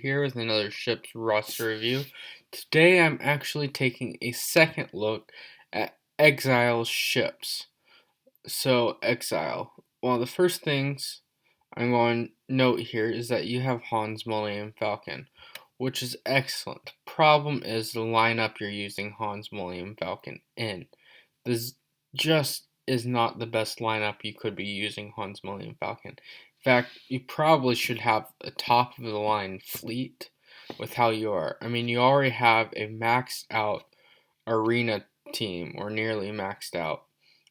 here with another ship's roster review. Today I'm actually taking a second look at Exile ships. So, Exile. Well, the first things I'm going to note here is that you have Han's Millennium Falcon, which is excellent. The problem is the lineup you're using Han's Millennium Falcon in. This just is not the best lineup you could be using Han's Millennium Falcon. In fact, you probably should have a top of the line fleet with how you are. I mean, you already have a maxed out arena team, or nearly maxed out,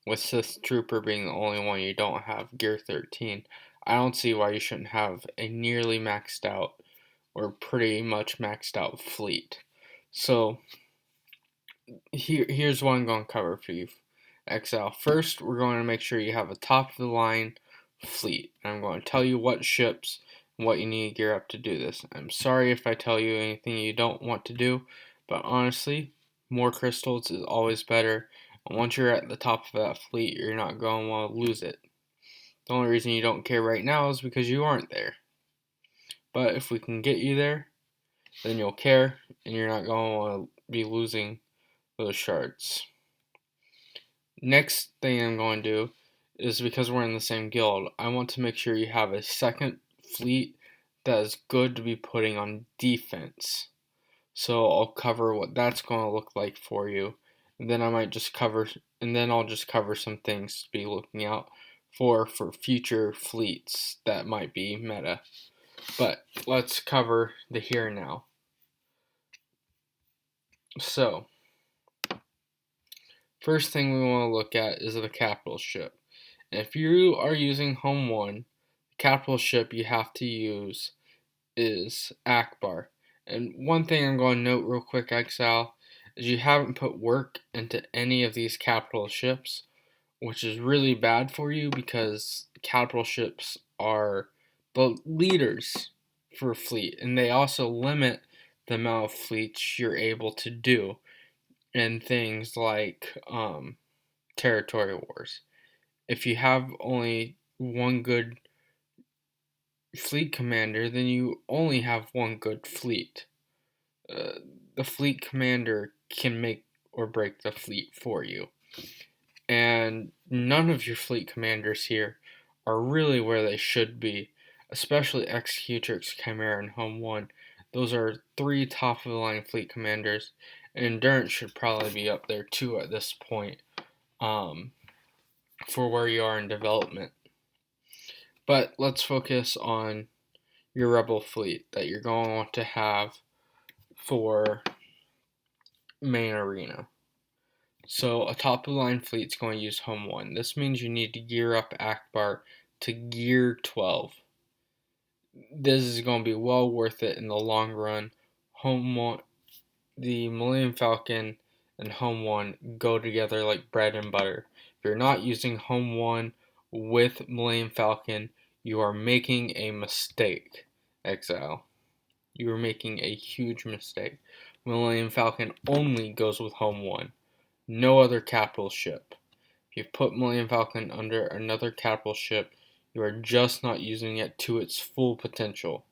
with Sith Trooper being the only one you don't have Gear 13. I don't see why you shouldn't have a nearly maxed out or pretty much maxed out fleet. So, here's what I'm going to cover for you, Exile. First, we're going to make sure you have a top of the line fleet. I'm going to tell you what ships and what you need to gear up to do this. I'm sorry if I tell you anything you don't want to do, but honestly, more crystals is always better. And once you're at the top of that fleet, you're not going to want to lose it. The only reason you don't care right now is because you aren't there. But if we can get you there, then you'll care, and you're not going to want to be losing those shards. Next thing I'm going to do is, because we're in the same guild, I want to make sure you have a second fleet that is good to be putting on defense. So I'll cover what that's going to look like for you, and then I'll just cover some things to be looking out for future fleets that might be meta. But let's cover the here and now. So, first thing we want to look at is the capital ship. And if you are using Home 1, the capital ship you have to use is Akbar. And one thing I'm going to note real quick, Exile, is you haven't put work into any of these capital ships, which is really bad for you because capital ships are the leaders for a fleet, and they also limit the amount of fleets you're able to do in things like territory wars. If you have only one good fleet commander, then you only have one good fleet. The fleet commander can make or break the fleet for you. And none of your fleet commanders here are really where they should be, especially Executrix, Chimera, and Home 1. Those are three top of the line fleet commanders, and Endurance should probably be up there too at this point for where you are in development. But let's focus on your Rebel fleet that you're going to want to have for main arena. So a top of the line fleet is going to use Home 1. This means you need to gear up Akbar to Gear 12. This is going to be well worth it in the long run. Home 1, the Millennium Falcon and Home 1 go together like bread and butter. If you're not using Home 1 with Millennium Falcon, you are making a mistake, Exile. You are making a huge mistake. Millennium Falcon only goes with Home 1. No other capital ship. If you put Millennium Falcon under another capital ship, you are just not using it to its full potential.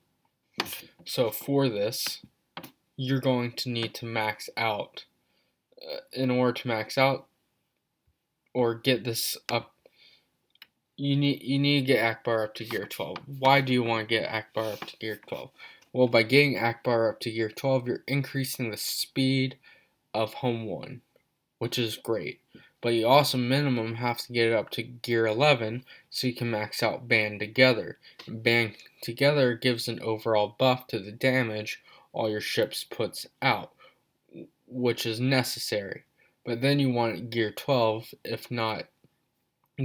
So for this, you're going to need to max out. In order to max out or get this up, you need to get Akbar up to Gear 12. Why do you want to get Akbar up to Gear 12? Well, by getting Akbar up to Gear 12, you're increasing the speed of Home 1, which is great. But you also minimum have to get it up to Gear 11 so you can max out Band Together. Band Together gives an overall buff to the damage all your ships puts out, which is necessary. But then you want Gear 12, if not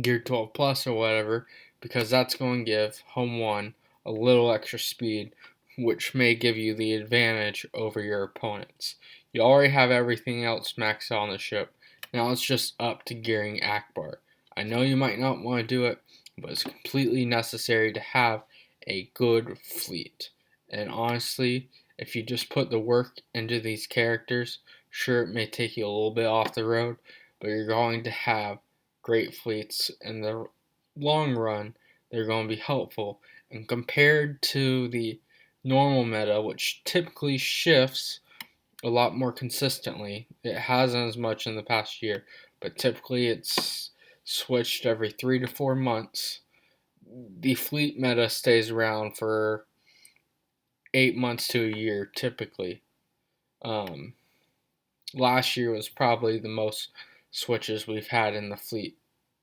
Gear 12 Plus or whatever, because that's going to give Home 1 a little extra speed, which may give you the advantage over your opponents. You already have everything else maxed out on the ship. Now it's just up to gearing Akbar. I know you might not want to do it, but it's completely necessary to have a good fleet. And honestly, if you just put the work into these characters, sure, it may take you a little bit off the road, but you're going to have great fleets in the long run. They're going to be helpful. And compared to the normal meta, which typically shifts a lot more consistently. It hasn't as much in the past year, but typically it's switched every 3 to 4 months. The fleet meta stays around for 8 months to a year, typically. Um, Last year was probably the most switches we've had in the fleet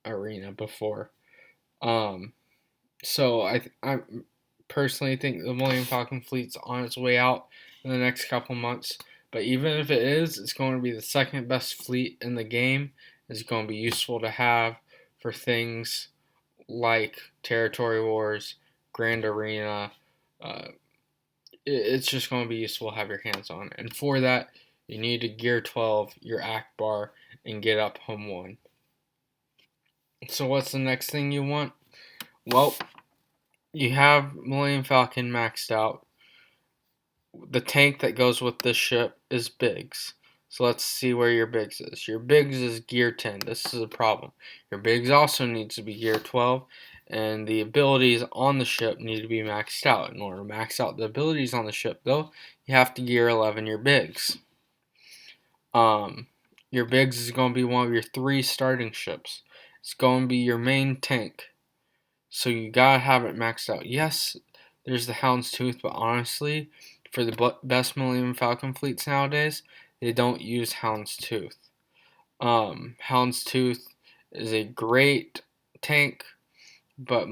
arena before. Um, so I personally think the Millennium Falcon fleet's on its way out in the next couple months. But even if it is, it's going to be the second best fleet in the game. It's going to be useful to have for things like territory wars, Grand Arena. Uh, it's just going to be useful to have your hands on. And for that, you need to gear 12 your Akbar and get up home 1. So what's the next thing you want? Well, you have Millennium Falcon maxed out. The tank that goes with this ship is Biggs. So let's see where your Biggs is. Your Biggs is gear 10. This is a problem. Your Biggs also needs to be gear 12, and the abilities on the ship need to be maxed out. In order to max out the abilities on the ship, though, you have to gear 11 your Biggs. Your Biggs is going to be one of your 3 starting ships. It's going to be your main tank. So you gotta have it maxed out. Yes, there's the Houndstooth, but honestly, for the best Millennium Falcon fleets nowadays, they don't use Houndstooth. Houndstooth is a great tank, but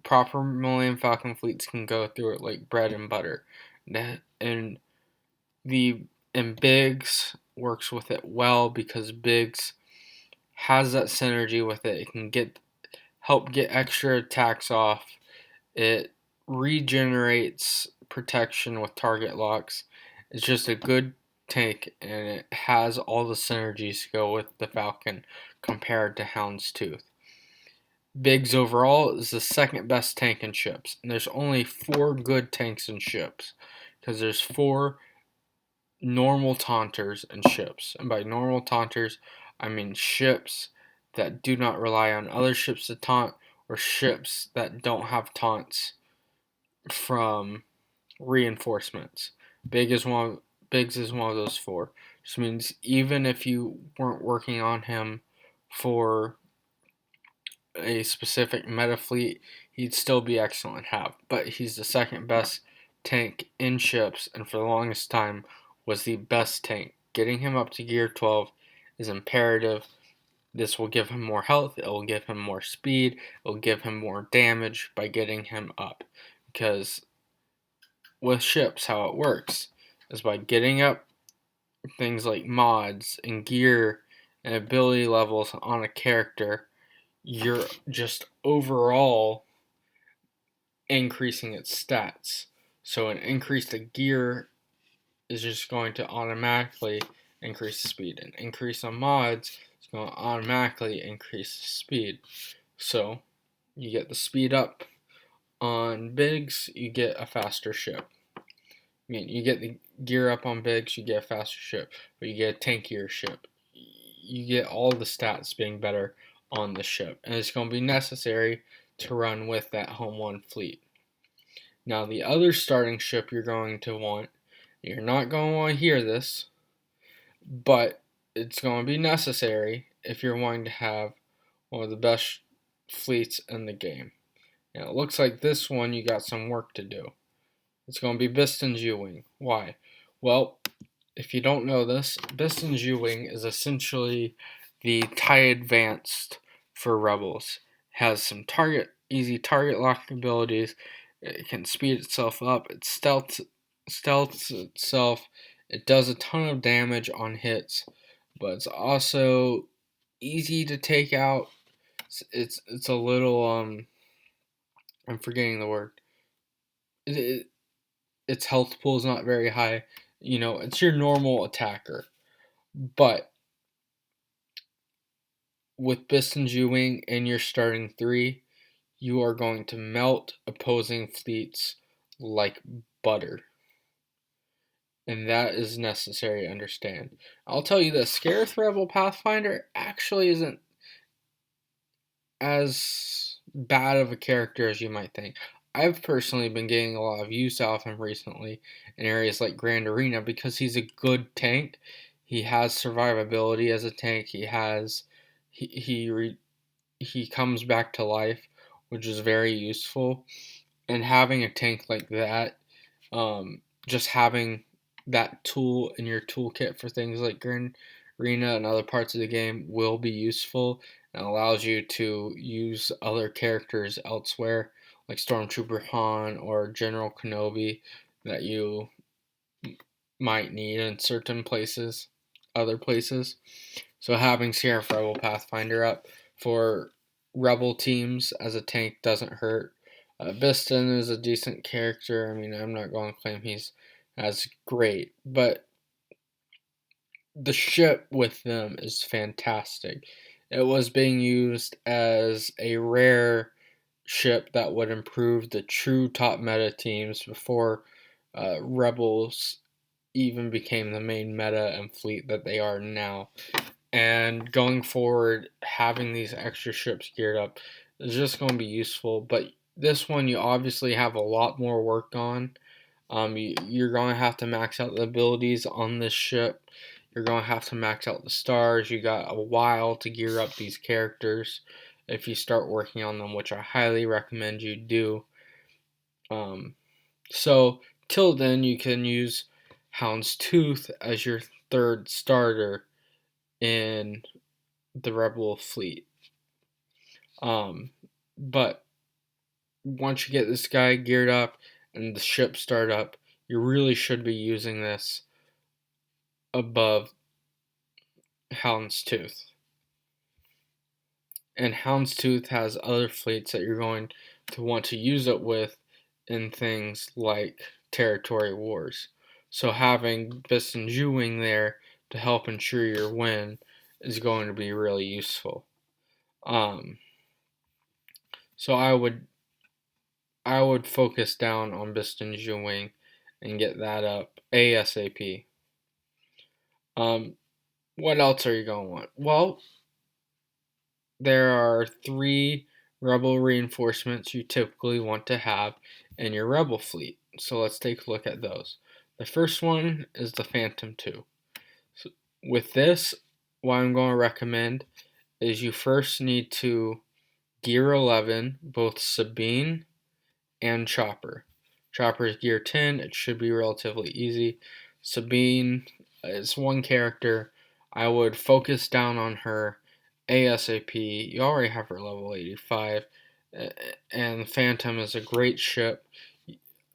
proper Millennium Falcon fleets can go through it like bread and butter. And Biggs works with it well because Biggs has that synergy with it. It can help get extra attacks off. It regenerates protection with target locks. It's just a good tank, and it has all the synergies to go with the Falcon compared to Houndstooth. Biggs overall is the second best tank in ships, and there's only 4 good tanks in ships because there's 4 normal taunters in ships. And by normal taunters, I mean ships that do not rely on other ships to taunt, or ships that don't have taunts from reinforcements. Biggs is one of those 4. Which means even if you weren't working on him for a specific meta fleet, he'd still be excellent to have. But he's the second best tank in ships, and for the longest time was the best tank. Getting him up to gear 12 is imperative. This will give him more health, it will give him more speed, it will give him more damage by getting him up. Because with ships, how it works is by getting up things like mods and gear and ability levels on a character, you're just overall increasing its stats. So an increase to gear is just going to automatically increase the speed. An increase on mods is going to automatically increase the speed. So you get the speed up on Biggs, you get a faster ship. I mean, you get the gear up on Biggs, you get a faster ship, but you get a tankier ship. You get all the stats being better on the ship, and it's going to be necessary to run with that home 1 fleet. Now, the other starting ship you're going to want, you're not going to want to hear this, but it's going to be necessary if you're wanting to have one of the best fleets in the game. Now, it looks like this one you got some work to do. It's going to be Biston's U-Wing. Why? Well, if you don't know this, Biston's U-Wing is essentially the TIE Advanced for Rebels. It has some easy target lock abilities. It can speed itself up. It stealths itself. It does a ton of damage on hits, but it's also easy to take out. It's a little I'm forgetting the word. Its health pool is not very high. You know, it's your normal attacker. But with Biston's U-Wing and your starting 3, you are going to melt opposing fleets like butter. And that is necessary to understand. I'll tell you this, Scarith Rebel Pathfinder actually isn't as bad of a character as you might think. I've personally been getting a lot of use out of him recently in areas like Grand Arena because he's a good tank. He has survivability as a tank. He comes back to life, which is very useful. And having a tank like that, just having that tool in your toolkit for things like Grand Arena and other parts of the game will be useful and allows you to use other characters elsewhere, like Stormtrooper Han or General Kenobi, that you might need in certain places, other places. So having Seraph Rebel Pathfinder up for Rebel teams as a tank doesn't hurt. Biston is a decent character. I mean, I'm not going to claim he's as great, but the ship with them is fantastic. It was being used as a rare ship that would improve the true top meta teams before Rebels even became the main meta and fleet that they are now. And going forward, having these extra ships geared up is just going to be useful. But this one, you obviously have a lot more work on. You're going to have to max out the abilities on this ship. You're going to have to max out the stars. You got a while to gear up these characters if you start working on them, which I highly recommend you do. So till then, you can use Houndstooth as your third starter in the Rebel fleet. But once you get this guy geared up and the ship start up, you really should be using this above Houndstooth. And Houndstooth has other fleets that you're going to want to use it with in things like territory wars. So having Biston Juwing there to help ensure your win is going to be really useful. So I would focus down on Biston Juwing and get that up ASAP. What else are you going to want? Well, there are 3 Rebel reinforcements you typically want to have in your Rebel fleet. So let's take a look at those. The first one is the Phantom 2. So with this, what I'm going to recommend is you first need to gear 11 both Sabine and Chopper. Chopper is gear 10. It should be relatively easy. Sabine is one character. I would focus down on her ASAP. You already have her level 85. And Phantom is a great ship.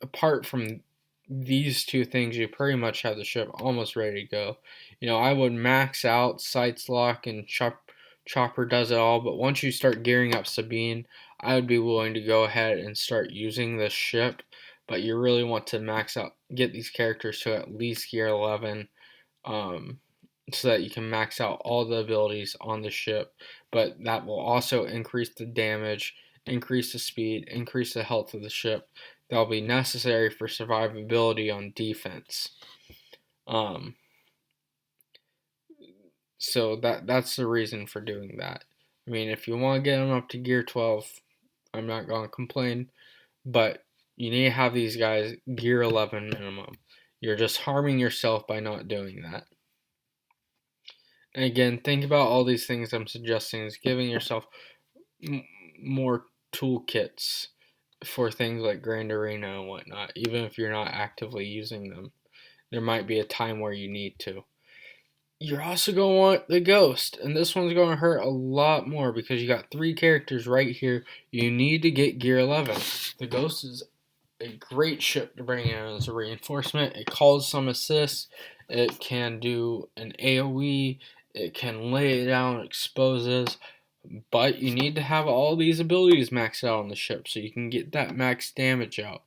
Apart from these two things, you pretty much have the ship almost ready to go. I would max out Sights Lock and Chopper does it all, but once you start gearing up Sabine, I would be willing to go ahead and start using this ship, but you really want to max out, get these characters to at least gear 11, so that you can max out all the abilities on the ship, but that will also increase the damage, increase the speed, increase the health of the ship. That will be necessary for survivability on defense. So that's the reason for doing that. I mean, if you want to get them up to gear 12, I'm not going to complain, but you need to have these guys gear 11 minimum. You're just harming yourself by not doing that. And again, think about all these things I'm suggesting is giving yourself more toolkits for things like Grand Arena and whatnot, even if you're not actively using them. There might be a time where you need to. You're also going to want the Ghost, and this one's going to hurt a lot more because you got 3 characters right here. You need to get gear 11. The Ghost is a great ship to bring in as a reinforcement. It calls some assists. It can do an AoE. It can lay down exposes. But you need to have all these abilities maxed out on the ship so you can get that max damage out.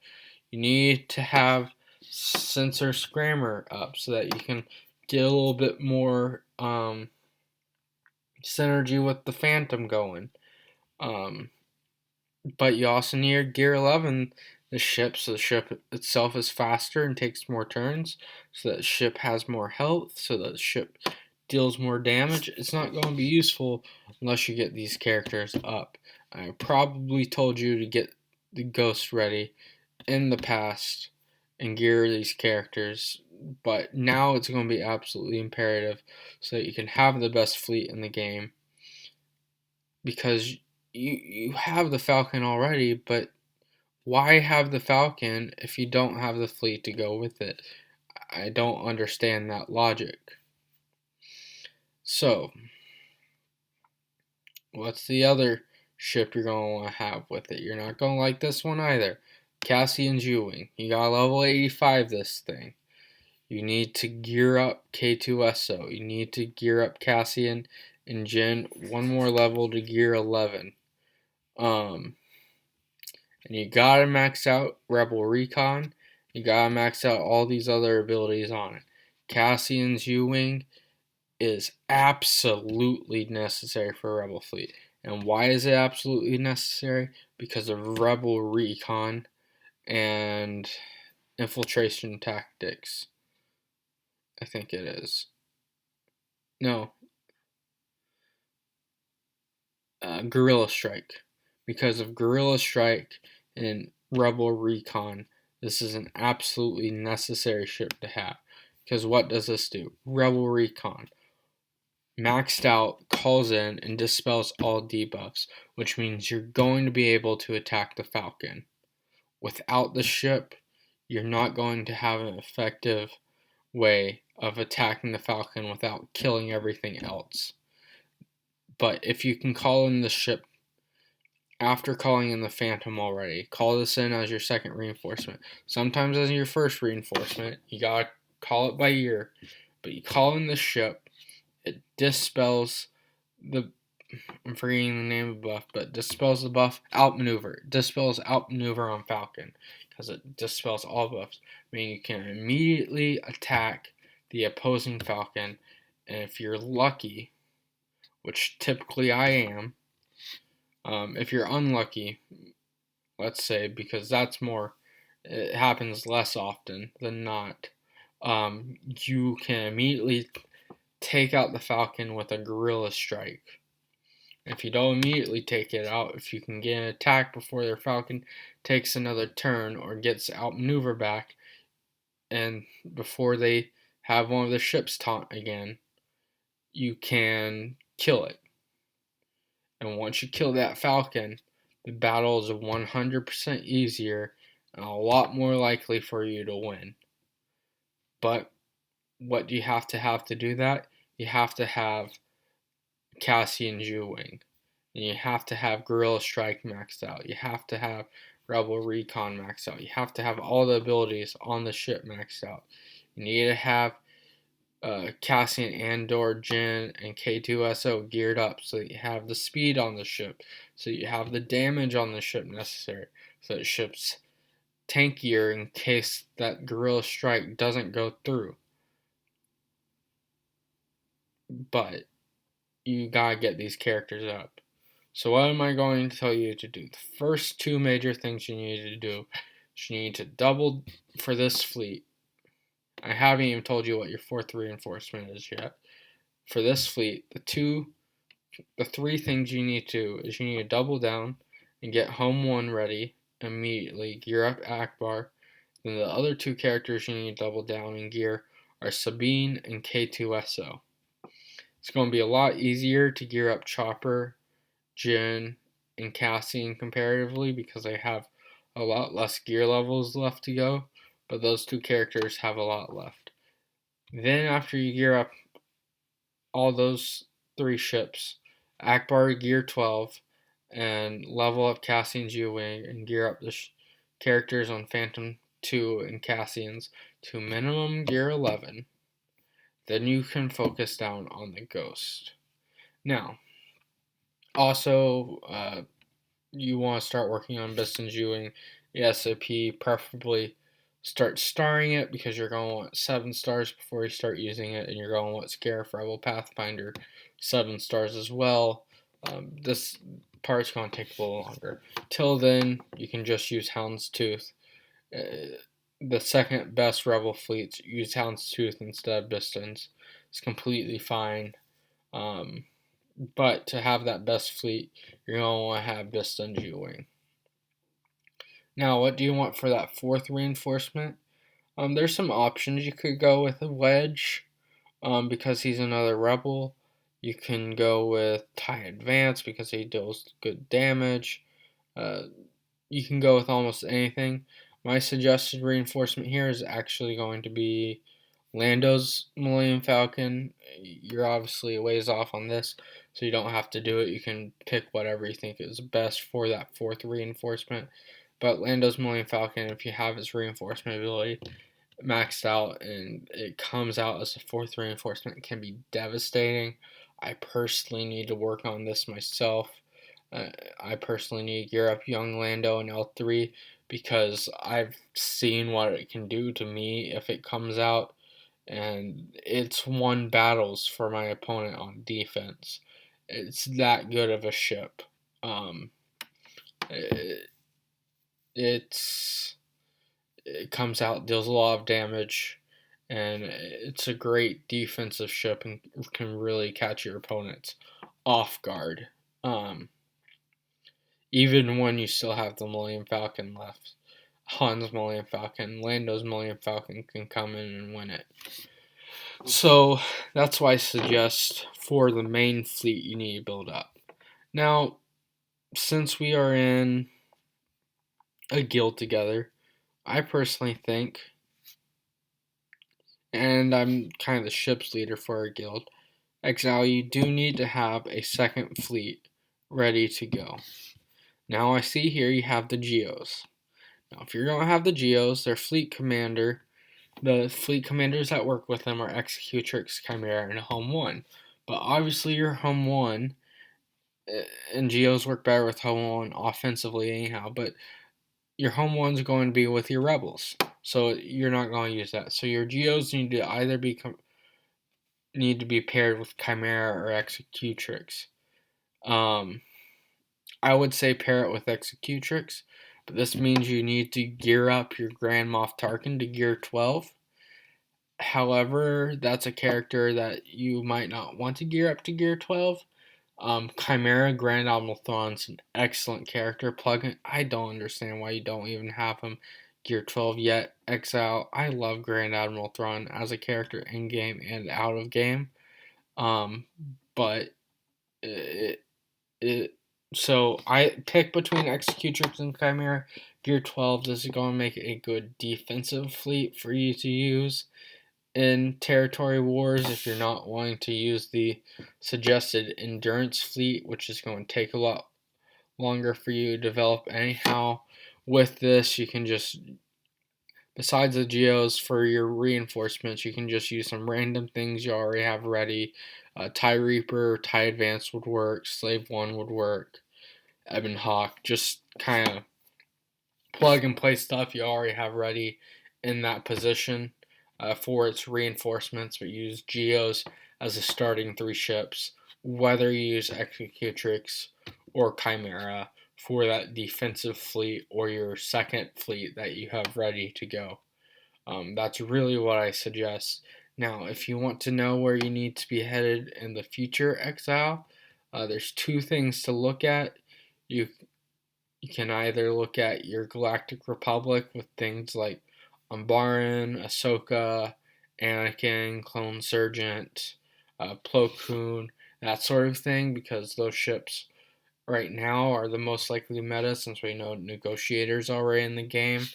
You need to have Sensor Scrammer up so that you can get a little bit more synergy with the Phantom going. But you also need gear 11 the ship, so the ship itself is faster and takes more turns, so that the ship has more health, so that the ship deals more damage. It's not going to be useful unless you get these characters up. I probably told you to get the Ghost ready in the past and gear these characters, but now it's going to be absolutely imperative so that you can have the best fleet in the game, because you have the Falcon already, but why have the Falcon if you don't have the fleet to go with it? I don't understand that logic. So, what's the other ship you're going to want to have with it? You're not going to like this one either. Cassian's U-Wing. You got level 85 this thing. You need to gear up K2SO. You need to gear up Cassian and Jin one more level to gear 11. And you gotta max out Rebel Recon. You gotta max out all these other abilities on it. Cassian's U-Wing is absolutely necessary for Rebel Fleet. And why is it absolutely necessary? Because of Rebel Recon and infiltration tactics. I think it is. No. Guerrilla Strike. Because of Guerrilla Strike and Rebel Recon, this is an absolutely necessary ship to have. Because what does this do? Rebel Recon, maxed out, calls in and dispels all debuffs, which means you're going to be able to attack the Falcon. Without the ship, you're not going to have an effective way of attacking the Falcon without killing everything else. But if you can call in the ship after calling in the Phantom already, call this in as your second reinforcement. Sometimes as your first reinforcement, you gotta call it by ear, but you call in the ship, it dispels the, I'm forgetting the name of the buff, but dispels the buff outmaneuver. It dispels outmaneuver on Falcon because it dispels all buffs, meaning you can immediately attack the opposing Falcon, and if you're lucky, which typically I am, if you're unlucky, let's say, because that's more, it happens less often than not, you can immediately take out the Falcon with a Guerrilla Strike. If you don't immediately take it out, if you can get an attack before their Falcon takes another turn or gets outmaneuvered back, and before they have one of their ships taunt again, you can kill it. And once you kill that Falcon, the battle is 100% easier and a lot more likely for you to win. But what do you have to do that? You have to have Cassian's U-Wing. And you have to have Guerrilla Strike maxed out. You have to have Rebel Recon maxed out. You have to have all the abilities on the ship maxed out. You need to have Cassian, Andor, Jin, and K2SO geared up so that you have the speed on the ship, so that you have the damage on the ship necessary, so that the ship's tankier in case that Guerrilla Strike doesn't go through. But you gotta get these characters up. So what am I going to tell you to do? The first two major things you need to do is you need to double for this fleet. I haven't even told you what your fourth reinforcement is yet. For this fleet, the three things you need to do is you need to double down and get Home 1 ready immediately, gear up Akbar. Then the other two characters you need to double down and gear are Sabine and K2SO. It's going to be a lot easier to gear up Chopper, Jin, and Cassian comparatively because they have a lot less gear levels left to go, but those two characters have a lot left. Then after you gear up all those three ships, Akbar gear 12, and level up Cassian's U-Wing and gear up the characters on Phantom 2 and Cassian's to minimum gear 11. Then you can focus down on the Ghost. Now, also, you want to start working on Biston's U-Wing, the SOP, preferably start starring it because you're going to want 7 stars before you start using it, and you're going to want Scarif Rebel Pathfinder 7 stars as well. This part's going to take a little longer. Till then, you can just use Houndstooth. The second best Rebel fleets use Houndstooth instead of Biston's. It's completely fine. But to have that best fleet, you're going to want to have Biston's U-Wing. Now, what do you want for that fourth reinforcement? There's some options. You could go with a wedge, because he's another rebel. You can go with tie advance because he deals good damage. Uh, you can go with almost anything. My suggested reinforcement here is actually going to be Lando's Millennium Falcon. You're obviously a ways off on this, so you don't have to do it. You can pick whatever you think is best for that fourth reinforcement. But Lando's Millennium Falcon, if you have its reinforcement ability maxed out and it comes out as a fourth reinforcement, it can be devastating. I personally need to work on this myself. I personally need to gear up young Lando in L3 because I've seen what it can do to me if it comes out, and it's won battles for my opponent on defense. It's that good of a ship. Um, it, it's it comes out, deals a lot of damage, and it's a great defensive ship and can really catch your opponents off guard. Um, Even when you still have the Millennium Falcon left. Han's Millennium Falcon, Lando's Millennium Falcon can come in and win it. So that's why I suggest for the main fleet you need to build up. Now, since we are in a guild together, I personally think, and I'm kind of the ship's leader for our guild, Exile, you do need to have a second fleet ready to go. Now I see here you have the Geos. Now if you're going to have the Geos, their fleet commander, the fleet commanders that work with them are Executrix, Chimera, and Home 1. But obviously your Home 1, and Geos work better with Home 1 offensively anyhow, but your Home 1's going to be with your Rebels. So you're not going to use that. So your Geos need to either be paired with Chimera or Executrix. I would say pair it with Executrix, but this means you need to gear up your Grand Moff Tarkin to gear 12. However, that's a character that you might not want to gear up to gear 12. Chimera Grand Admiral Thrawn's an excellent character plugin. I don't understand why you don't even have him gear 12 yet. Exile, I love Grand Admiral Thrawn as a character in game and out of game. Um, but it, it, so I pick between Executrix and Chimera. Gear 12, this is going to make a good defensive fleet for you to use in territory wars if you're not wanting to use the suggested endurance fleet, which is going to take a lot longer for you to develop anyhow. With this, you can just, besides the geos for your reinforcements, you can just use some random things you already have ready. TIE Reaper, TIE Advance would work, Slave 1 would work, Ebon Hawk, just kind of plug and play stuff you already have ready in that position for its reinforcements, but use Geos as the starting three ships, whether you use Executrix or Chimera for that defensive fleet or your second fleet that you have ready to go. That's really what I suggest. Now, if you want to know where you need to be headed in the future, Exile, there's two things to look at. You you can either look at your Galactic Republic with things like Umbaran, Ahsoka, Anakin, Clone Sergeant, Plo Koon, that sort of thing, because those ships right now are the most likely meta since we know Negotiator's already in the game.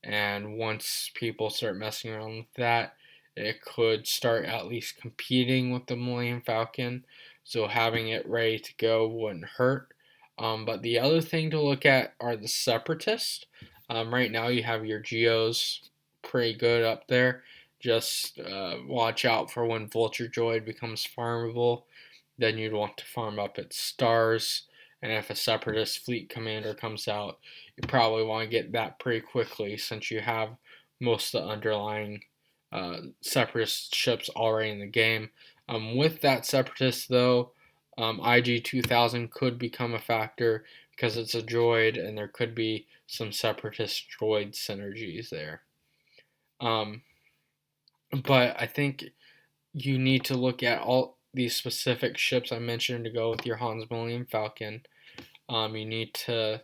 And once people start messing around with that, it could start at least competing with the Millennium Falcon. So having it ready to go wouldn't hurt. But the other thing to look at are the Separatists. Right now, you have your Geos pretty good up there. Just watch out for when Vulture Droid becomes farmable. Then you'd want to farm up its stars. And if a Separatist fleet commander comes out, you probably want to get that pretty quickly since you have most of the underlying Separatist ships already in the game. With that Separatist, though, IG 2000 could become a factor because it's a droid and there could be some Separatist droid synergies there. But I think you need to look at all these specific ships I mentioned to go with your Han's Millennium Falcon. You need to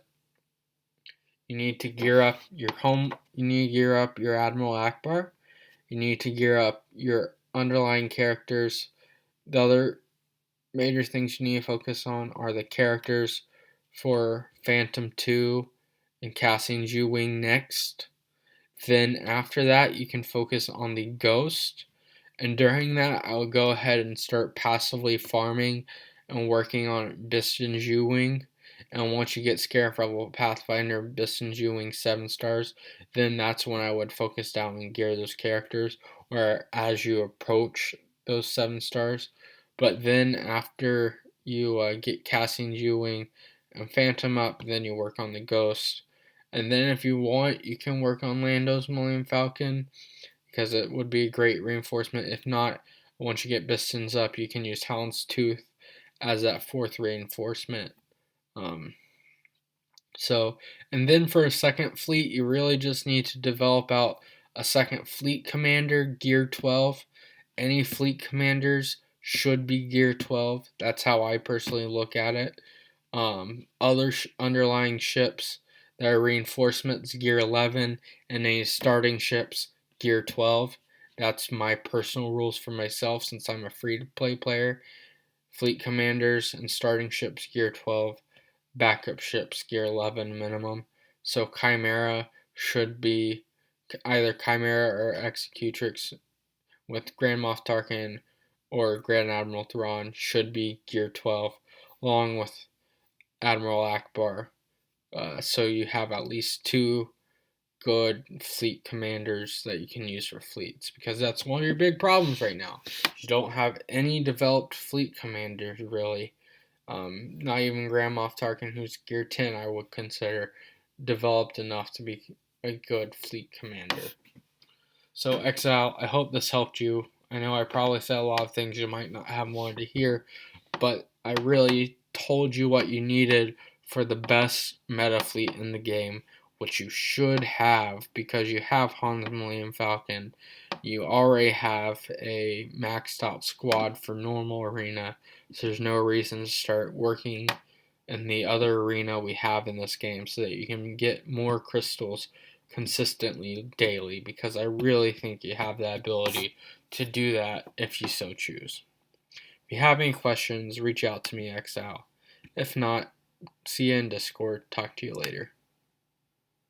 You need to gear up your home. You need to gear up your Admiral Akbar. You need to gear up your underlying characters. The other major things you need to focus on are the characters for Phantom 2 and Cassian Ju Wing next. Then after that, you can focus on the Ghost. And during that, I will go ahead and start passively farming and working on Biston Ju Wing. And once you get Scarif Rebel Pathfinder Biston Ju Wing 7 stars, then that's when I would focus down and gear those characters, or as you approach those 7 stars. But then after you get Cassian Ju Wing and Phantom up, then you work on the Ghost. And then if you want, you can work on Lando's Millennium Falcon, because it would be a great reinforcement. If not, once you get Biston's up, you can use Talon's Tooth as that 4th reinforcement. Um, and then for a second fleet, you really just need to develop out a second fleet commander, gear 12. Any fleet commanders should be gear 12. That's how I personally look at it. Other underlying ships that are reinforcements, gear 11, and any starting ships, gear 12. That's my personal rules for myself since I'm a free-to-play player. Fleet commanders and starting ships, gear 12. Backup ships, gear 11 minimum. So Chimera should be either Chimera or Executrix with Grand Moff Tarkin or Grand Admiral Thrawn should be gear 12, along with Admiral Akbar. So you have at least 2 good fleet commanders that you can use for fleets, because that's one of your big problems right now. You don't have any developed fleet commanders, really. Not even Grand Moff Tarkin, who's gear 10, I would consider developed enough to be a good fleet commander. So, Exile, I hope this helped you. I know I probably said a lot of things you might not have wanted to hear, but I really told you what you needed for the best meta fleet in the game, which you should have because you have Han's Millennium Falcon. You already have a maxed out squad for normal arena, so there's no reason to start working in the other arena we have in this game so that you can get more crystals consistently daily, because I really think you have that ability to do that if you so choose. If you have any questions, reach out to me, Exile. If not, see you in Discord. Talk to you later.